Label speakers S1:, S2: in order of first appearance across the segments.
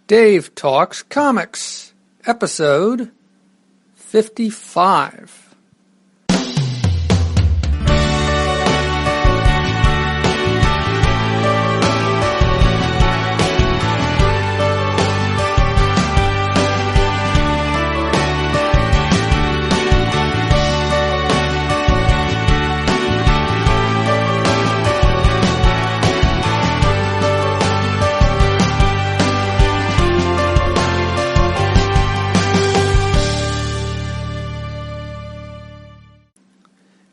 S1: Dave Talks Comics, episode 55.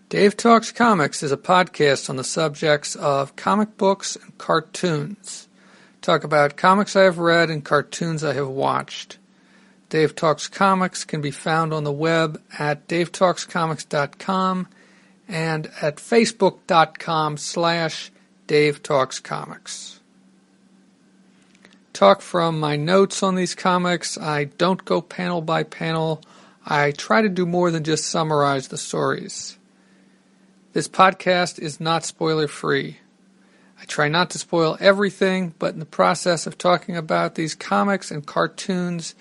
S1: Dave Talks Comics is a podcast on the subjects of comic books and cartoons. Talk about comics I have read and cartoons I have watched. Dave Talks Comics can be found on the web at davetalkscomics.com and at facebook.com/DaveTalksComics. Talk from my notes on these comics. I don't go panel by panel. I try to do more than just summarize the stories. This podcast is not spoiler-free. I try not to spoil everything, but in the process of talking about these comics and cartoons,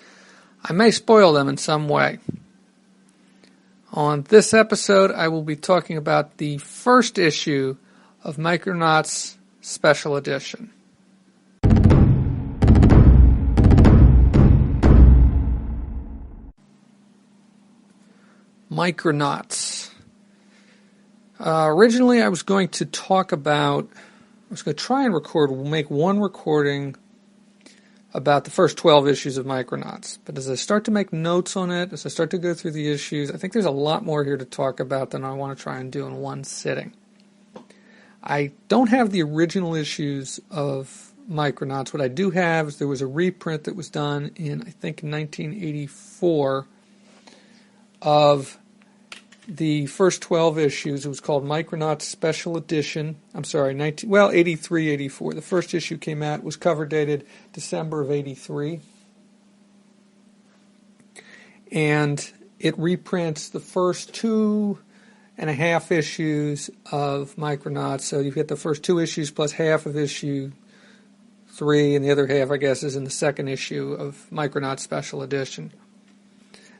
S1: I may spoil them in some way. On this episode, I will be talking about the first issue of Micronauts Special Edition. Micronauts. Originally, I was going to try and make one recording about the first 12 issues of Micronauts. But as I start to make notes on it, as I start to go through the issues, I think there's a lot more here to talk about than I want to try and do in one sitting. I don't have the original issues of Micronauts. What I do have is there was a reprint that was done in, I think, 1984 of the first 12 issues. It was called Micronauts Special Edition. 83, 84. The first issue came out, was cover dated December of 83. And it reprints the first 2.5 issues of Micronauts. So you get the first 2 issues plus half of issue 3, and the other half, I guess, is in the second issue of Micronauts Special Edition.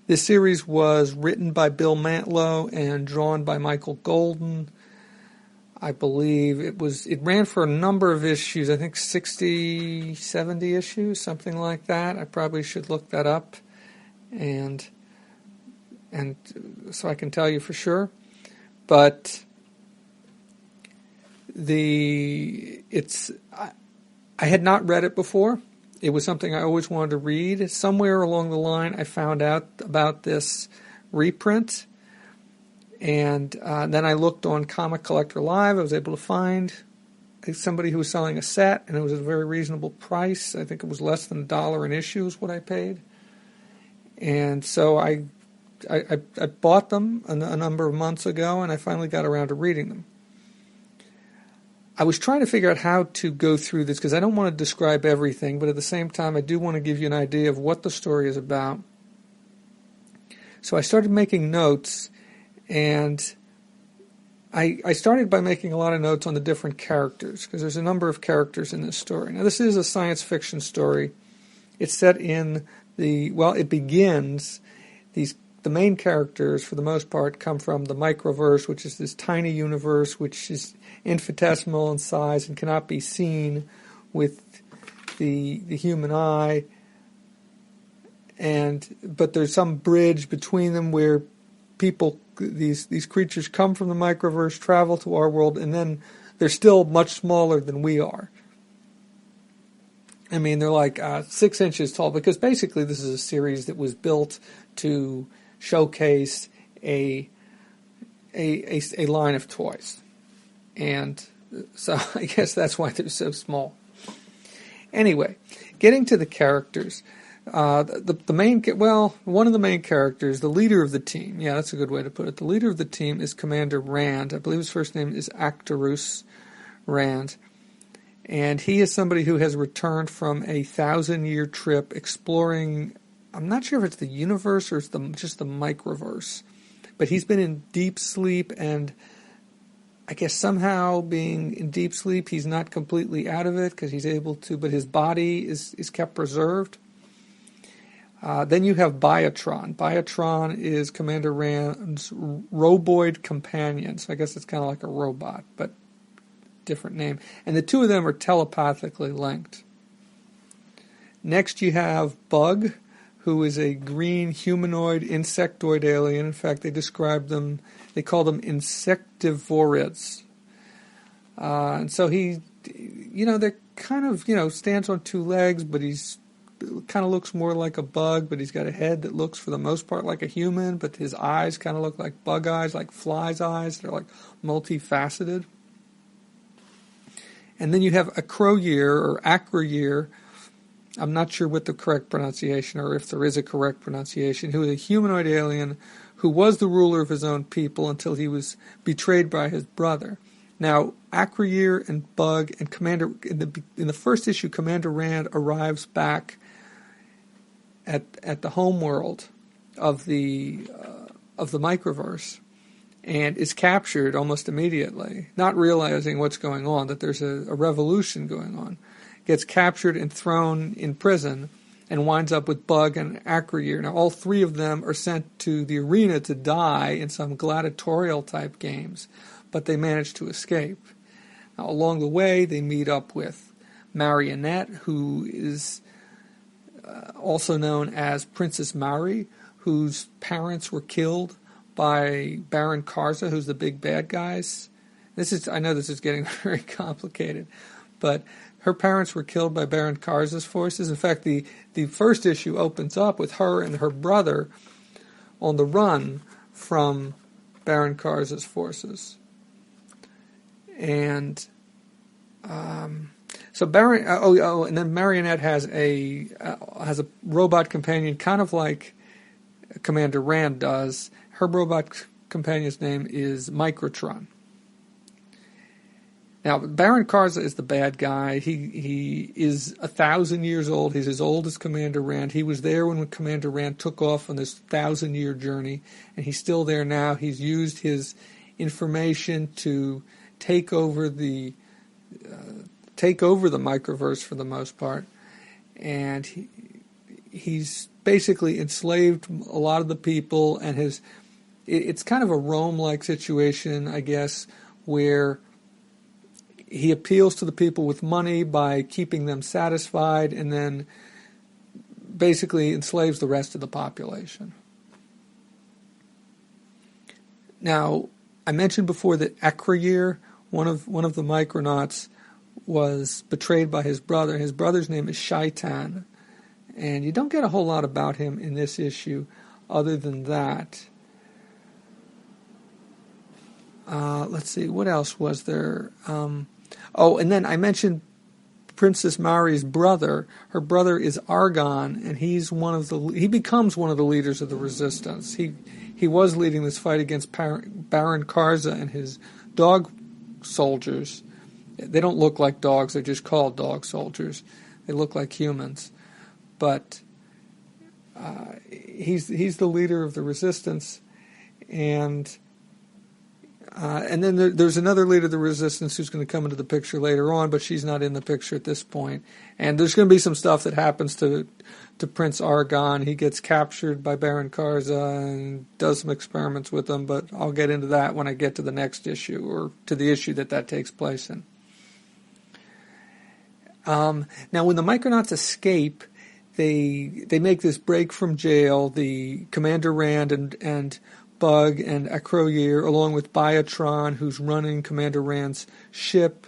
S1: This series was written by Bill Mantlo and drawn by Michael Golden. I believe it ran for a number of issues, I think 60, 70 issues, something like that. I probably should look that up and so I can tell you for sure. But I had not read it before. It was something I always wanted to read. Somewhere along the line, I found out about this reprint, and then I looked on Comic Collector Live. I was able to find somebody who was selling a set, and it was at a very reasonable price. I think it was less than $1 an issue is what I paid. And so I bought them a number of months ago, and I finally got around to reading them. I was trying to figure out how to go through this because I don't want to describe everything, but at the same time I do want to give you an idea of what the story is about. So I started making notes, and I started by making a lot of notes on the different characters because there's a number of characters in this story. Now this is a science fiction story. It's set in it begins, the main characters, for the most part, come from the microverse, which is this tiny universe which is infinitesimal in size and cannot be seen with the human eye. But there's some bridge between them where these creatures come from the microverse, travel to our world, and then they're still much smaller than we are. I mean, they're like 6 inches tall, because basically this is a series that was built to showcase a line of toys. And so I guess that's why they're so small. Anyway, getting to the characters. One of the main characters, the leader of the team, yeah, that's a good way to put it. The leader of the team is Commander Rann. I believe his first name is Arcturus Rann. And he is somebody who has returned from a 1,000-year trip exploring, I'm not sure if it's the universe or it's just the microverse. But he's been in deep sleep, and I guess somehow being in deep sleep, he's not completely out of it because he's able to, but his body is kept preserved. Then you have Biotron. Biotron is Commander Rann's roboid companion. So I guess it's kind of like a robot, but different name. And the two of them are telepathically linked. Next you have Bug, who is a green humanoid insectoid alien. In fact, they call them insectivorids. And so they're kind of, stands on two legs, but he's kind of looks more like a bug, but he's got a head that looks for the most part like a human, but his eyes kind of look like bug eyes, like fly's eyes. They're like multifaceted. And then you have Acroyear or Acroyear. I'm not sure what the correct pronunciation, or if there is a correct pronunciation, who is a humanoid alien who was the ruler of his own people until he was betrayed by his brother. Now, Acroyear and Bug and Commander in the first issue, Commander Rann arrives back at the home world of the microverse and is captured almost immediately, not realizing what's going on, that there's a revolution going on. Gets captured and thrown in prison and winds up with Bug and Acroyear. Now, all three of them are sent to the arena to die in some gladiatorial type games, but they manage to escape. Now, along the way, they meet up with Marionette, who is also known as Princess Mari, whose parents were killed by Baron Karza, who's the big bad guys. I know this is getting very complicated, but her parents were killed by Baron Karza's forces. In fact, the first issue opens up with her and her brother on the run from Baron Karza's forces. And so Baron, and then Marionette has a robot companion, kind of like Commander Rann does. Her robot companion's name is Micronauts. Now, Baron Karza is the bad guy. He is 1,000 years old. He's as old as Commander Rann. He was there when Commander Rann took off on this 1,000-year journey, and he's still there now. He's used his information to take over the microverse for the most part, and he's basically enslaved a lot of the people, and it's kind of a Rome-like situation, I guess, where he appeals to the people with money by keeping them satisfied, and then basically enslaves the rest of the population. Now, I mentioned before that Acroyear, one of the Micronauts, was betrayed by his brother. His brother's name is Shaitan, and you don't get a whole lot about him in this issue other than that. Let's see, what else was there? And then I mentioned Princess Mari's brother. Her brother is Argon, and he becomes one of the leaders of the resistance. He was leading this fight against Baron Karza and his dog soldiers. They don't look like dogs; they're just called dog soldiers. They look like humans, but he's the leader of the resistance, and then there's another leader of the resistance who's going to come into the picture later on, but she's not in the picture at this point. And there's going to be some stuff that happens to Prince Argon. He gets captured by Baron Karza and does some experiments with him, but I'll get into that when I get to the next issue, or to the issue that takes place in. Now, when the Micronauts escape, they make this break from jail. The Commander Rann and Bug and Acroyear, along with Biotron, who's running Commander Rann's ship,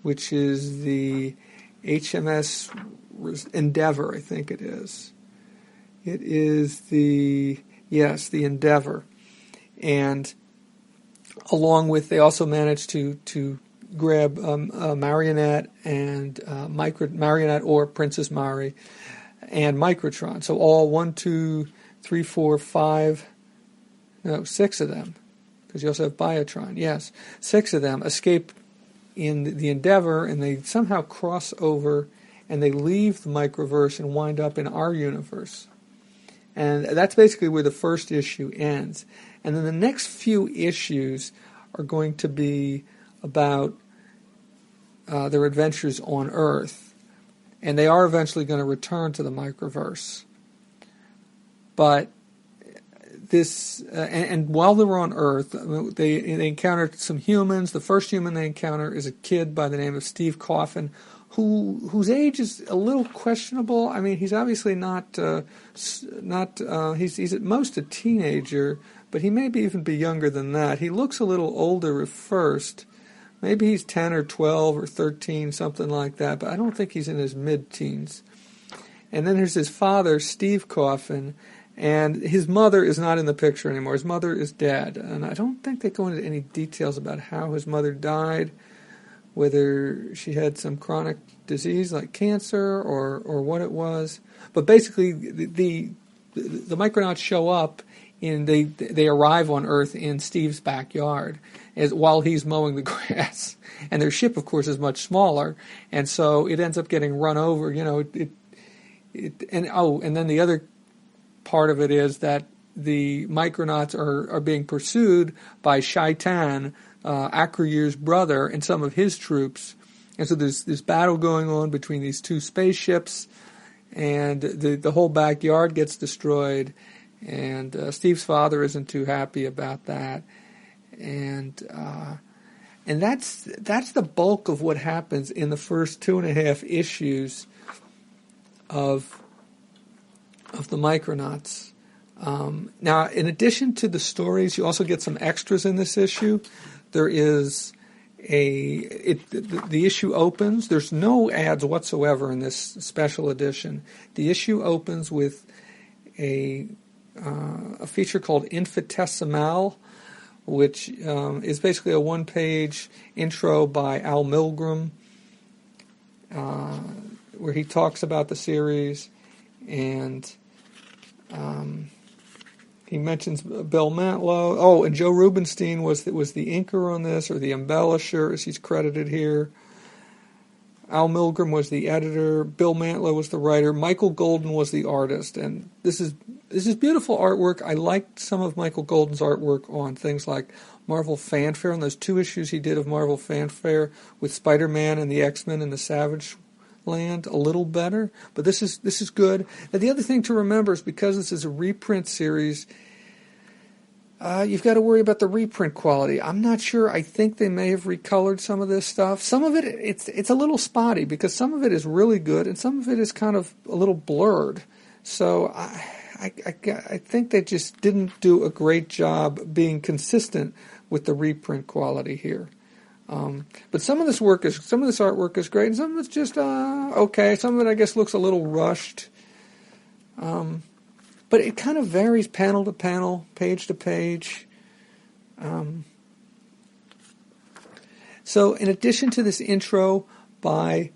S1: which is the HMS Endeavor, I think it is. It is the Endeavor. And along with, they also managed to grab Marionette and Marionette or Princess Mari and Microtron. So all 6 of them, because you also have Biotron. Yes, 6 of them escape in the Endeavor, and they somehow cross over, and they leave the microverse and wind up in our universe. And that's basically where the first issue ends. And then the next few issues are going to be about their adventures on Earth, and they are eventually going to return to the microverse. But this, and while they were on Earth, they encountered some humans. The first human they encounter is a kid by the name of Steve Coffin, whose age is a little questionable. I mean, he's obviously not he's at most a teenager, but he may even be younger than that. He looks a little older at first. Maybe he's 10 or 12 or 13, something like that, but I don't think he's in his mid-teens. And then there's his father, Steve Coffin, and his mother is not in the picture anymore. His mother is dead, and I don't think they go into any details about how his mother died, whether she had some chronic disease like cancer or what it was. But basically, the Micronauts show up, and they arrive on Earth in Steve's backyard while he's mowing the grass. And their ship, of course, is much smaller, and so it ends up getting run over. And then the other part of it is that the Micronauts are being pursued by Shaitan, Akruyir's brother, and some of his troops. And so there's this battle going on between these two spaceships, and the whole backyard gets destroyed, and Steve's father isn't too happy about that. And that's the bulk of what happens in the first 2.5 issues of the Micronauts. Now, in addition to the stories, you also get some extras in this issue. There is the issue opens. There's no ads whatsoever in this special edition. The issue opens with a feature called Infinitesimal, which is basically a one-page intro by Al Milgrom, where he talks about the series, and he mentions Bill Mantlo. Oh, and Joe Rubinstein was the inker on this, or the embellisher, as he's credited here. Al Milgrom was the editor. Bill Mantlo was the writer. Michael Golden was the artist. And this is beautiful artwork. I liked some of Michael Golden's artwork on things like Marvel Fanfare, and those 2 issues he did of Marvel Fanfare with Spider-Man and the X-Men and the Savage Land a little better, but this is good. Now, the other thing to remember is because this is a reprint series, you've got to worry about the reprint quality. I'm not sure. I think they may have recolored some of this stuff. Some of it, it's a little spotty because some of it is really good and some of it is kind of a little blurred. So I think they just didn't do a great job being consistent with the reprint quality here. But some of this artwork is great, and some of it's just okay. Some of it, I guess, looks a little rushed. But it kind of varies panel to panel, page to page. So, in addition to this intro by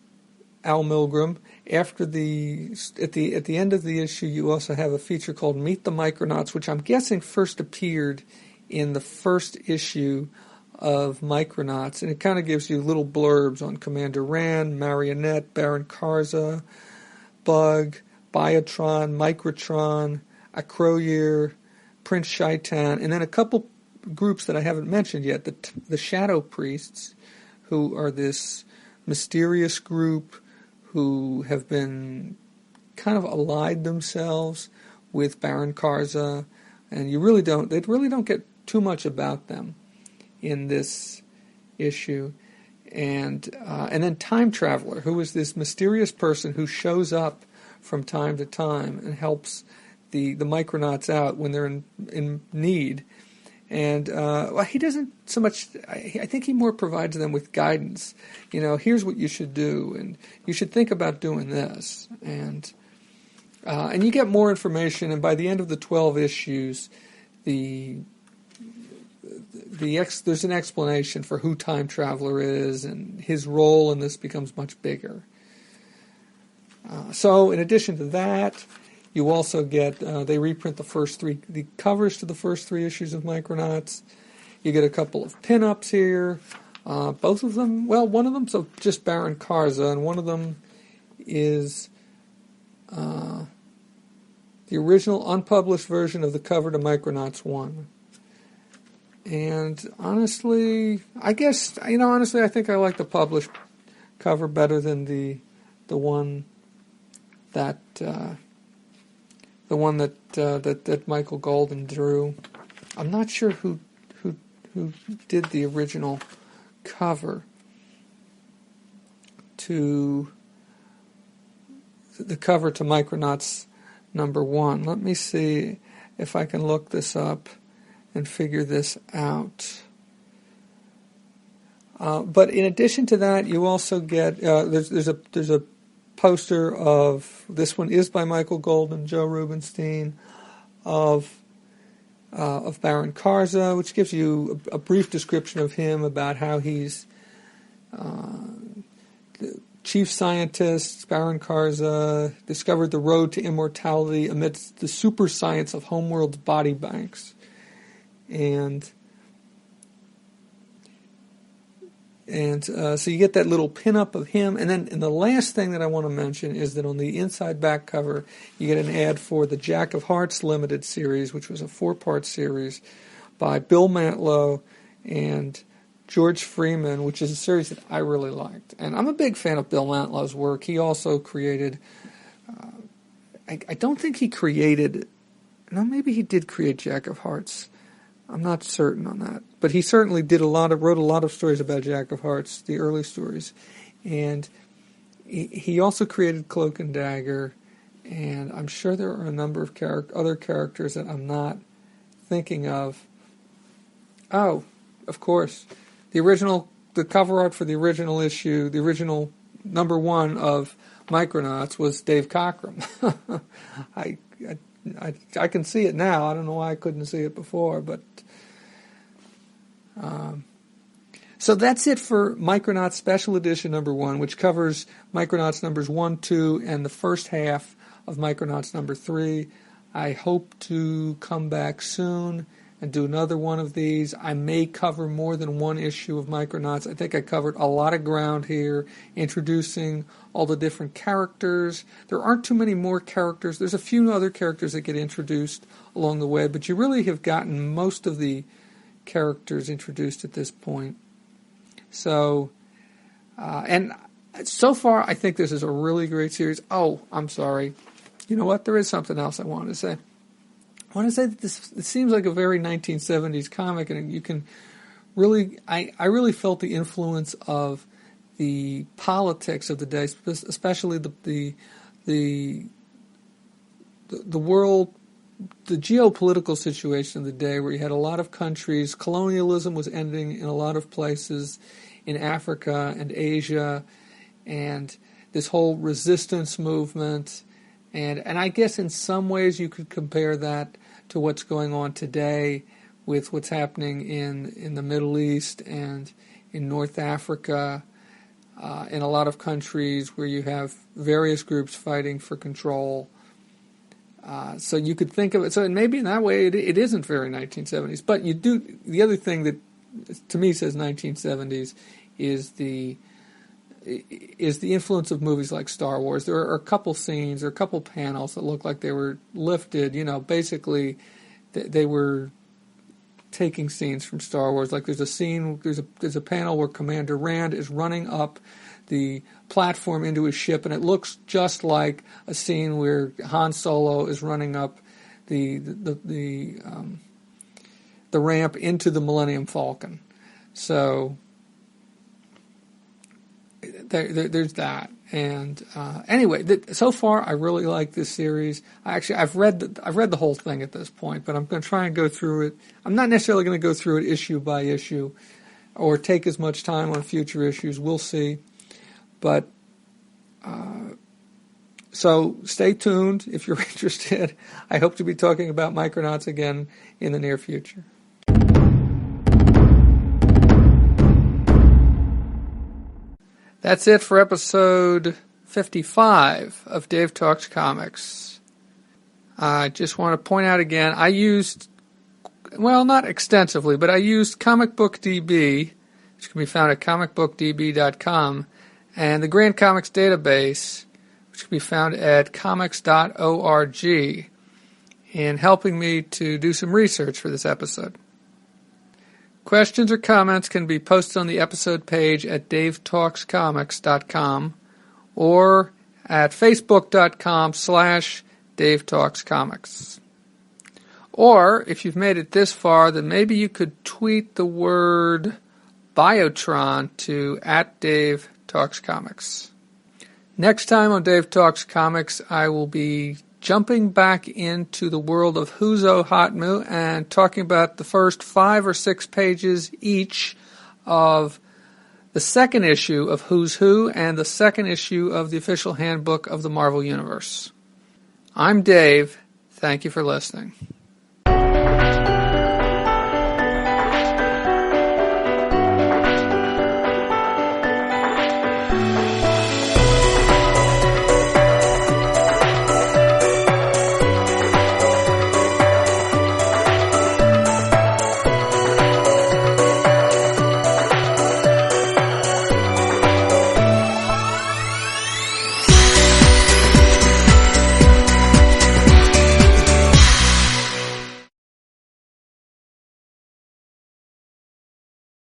S1: Al Milgrom, at the end of the issue, you also have a feature called Meet the Micronauts, which I'm guessing first appeared in the first issue of Micronauts, and it kind of gives you little blurbs on Commander Rann, Marionette, Baron Karza, Bug, Biotron, Microtron, Akruyir, Prince Shaitan, and then a couple groups that I haven't mentioned yet, the Shadow Priests, who are this mysterious group who have been kind of allied themselves with Baron Karza, and they really don't get too much about them in this issue. And then Time Traveler, who is this mysterious person who shows up from time to time and helps the Micronauts out when they're in need. And he doesn't so much. I think he more provides them with guidance. Here's what you should do, and you should think about doing this. And you get more information. And by the end of the 12 issues, there's an explanation for who Time Traveler is, and his role in this becomes much bigger. So, in addition to that, you also get, they reprint the covers to the first 3 issues of Micronauts. You get a couple of pin-ups here. Both of them, one of them's just Baron Karza, and one of them is the original unpublished version of the cover to Micronauts 1. And honestly, I think I like the published cover better than the one that that Michael Golden drew. I'm not sure who did the original cover to Micronauts #1. Let me see if I can look this up and figure this out. But in addition to that, you also get there's a poster of, this one is by Michael Golden, Joe Rubinstein, of Baron Karza, which gives you a brief description of him, about how he's the chief scientist. Baron Karza discovered the road to immortality amidst the super science of homeworld's body banks. And so you get that little pin-up of him. And then the last thing that I want to mention is that on the inside back cover, you get an ad for the Jack of Hearts Limited series, which was a 4-part series by Bill Mantlo and George Freeman, which is a series that I really liked. And I'm a big fan of Bill Mantlo's work. He also created, I don't think he created, no, maybe he did create Jack of Hearts. I'm not certain on that, but he certainly wrote a lot of stories about Jack of Hearts, the early stories, and he also created Cloak and Dagger, and I'm sure there are a number of other characters that I'm not thinking of. Oh, of course, the cover art for the original issue, the original #1 of Micronauts was Dave Cockrum. I can see it now. I don't know why I couldn't see it before, but so that's it for Micronauts Special Edition #1, which covers Micronauts numbers 1, 2, and the first half of Micronauts #3. I hope to come back soon and do another one of these. I may cover more than one issue of Micronauts. I think I covered a lot of ground here, introducing all the different characters. There aren't too many more characters. There's a few other characters that get introduced along the way, but you really have gotten most of the characters introduced at this point. So, and so far, I think this is a really great series. Oh, I'm sorry. You know what? There is something else I wanted to say. I want to say that it seems like a very 1970s comic, and you can really, I really felt the influence of the politics of the day, especially the world, the geopolitical situation of the day, where you had a lot of countries. Colonialism was ending in a lot of places in Africa and Asia, and this whole resistance movement. And I guess in some ways you could compare that to what's going on today with what's happening in the Middle East and in North Africa, in a lot of countries where you have various groups fighting for control. So you could think of it. So maybe in that way it isn't very 1970s. But you do. The other thing that to me says 1970s is the influence of movies like Star Wars. There are a couple scenes, or a couple panels that look like they were lifted. Basically, they were taking scenes from Star Wars. Like there's a scene, there's a panel where Commander Rand is running up the platform into his ship, and it looks just like a scene where Han Solo is running up the ramp into the Millennium Falcon. So there's that. And anyway, so far I really like this series. I've read the whole thing at this point, but I'm going to try and go through it. I'm not necessarily going to go through it issue by issue, or take as much time on future issues. We'll see. But so stay tuned if you're interested. I hope to be talking about Micronauts again in the near future. That's it for episode 55 of Dave Talks Comics. I just want to point out again, I used, well, not extensively, but I used Comic Book DB, which can be found at comicbookdb.com, and the Grand Comics database, which can be found at comics.org, in helping me to do some research for this episode. Questions or comments can be posted on the episode page at davetalkscomics.com or at facebook.com/davetalkscomics. Or, if you've made it this far, then maybe you could tweet the word Biotron to @DaveTalksComics. Next time on Dave Talks Comics, I will be jumping back into the world of Huzo Hatmu and talking about the first 5 or 6 pages each of the second issue of Who's Who and the second issue of the official handbook of the Marvel Universe. I'm Dave. Thank you for listening.